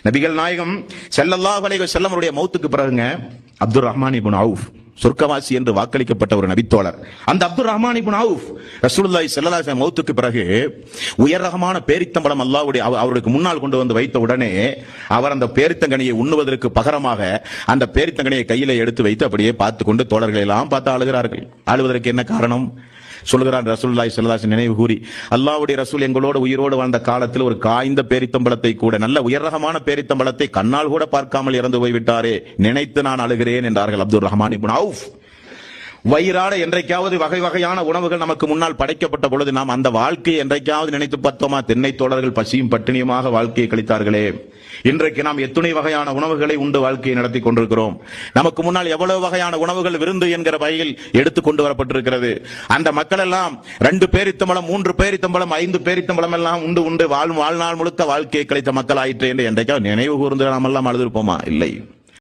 நபிகள் நாயகம் ஸல்லல்லாஹு அலைஹி வஸல்லம் அவருடைய மௌத்துக்கு பிறகுங்க அப்துர் ரஹ்மான் இப்னு அவுஃப் சொர்க்கவாசி என்று வாக்களிக்கப்பட்ட ஒரு நபித்தோழர். அந்த அப்துர் ரஹ்மான் இப்னு அவுஃப் ரசூலுல்லாஹி ஸல்லல்லாஹு அலைஹி வஸல்லம் மௌத்துக்கு பிறகு உயர் ரகமான பேரித்தம்பழம் அல்லாஹ்வுடைய அவருக்கு முன்னால் கொண்டு வந்து வைத்த உடனே அவர் அந்த பேரித்தங்கனியை உண்ணுவதற்கு பகரமாக அந்த பேரித்தங்கனியை கையில எடுத்து வைத்து அப்படியே பார்த்து கொண்டு தோழர்களை எல்லாம் பார்த்து அழுகிறார்கள். அழுவதற்கு என்ன காரணம் சொல்கிறார் ரசூலுல்லாஹி ஸல்லல்லாஹு அலைஹி வஸல்லம் நினைவு கூறி, அல்லாஹ்வுடைய ரசூல் எங்களோடு உயிரோடு வாழ்ந்த காலத்தில் ஒரு காய்ந்த பேரித்தம்பழத்தை கூட, நல்ல உயர்ரகமான பேரித்தம்பழத்தை கண்ணால் கூட பார்க்காமல் இறந்து போய்விட்டாரே, நினைத்து நான் அழுகிறேன் என்றார்கள் அப்துர் ரஹ்மான் இப்னு அவுஃப். வயிறாட என்றைக்காவது வகை வகையான உணவுகள் நமக்கு முன்னால் படைக்கப்பட்ட பொழுது நாம் அந்த வாழ்க்கையை என்றைக்காவது நினைத்து பார்த்தோமா? தென்னை தோழர்கள் பசியும் பட்டினியுமாக வாழ்க்கையை கழித்தார்களே. இன்றைக்கு நாம் எத்தனை வகையான உணவுகளை உண்டு வாழ்க்கையை நடத்தி கொண்டிருக்கிறோம். நமக்கு முன்னால் எவ்வளவு வகையான உணவுகள் விருந்து என்கிற வகையில் எடுத்துக் கொண்டு வரப்பட்டிருக்கிறது. அந்த மக்கள் எல்லாம் 2 பேரித்தம்பழம் 3 பேரித்தம்பழம் 5 பேரித்தம்பழம் எல்லாம் உண்டு வாழ்நாள் முழுக்க வாழ்க்கையை கழித்த மக்கள் ஆயிற்று என்று என்றைக்காவது நினைவு கூர்ந்து நாம் எல்லாம் அழுதிருப்போமா? இல்லை.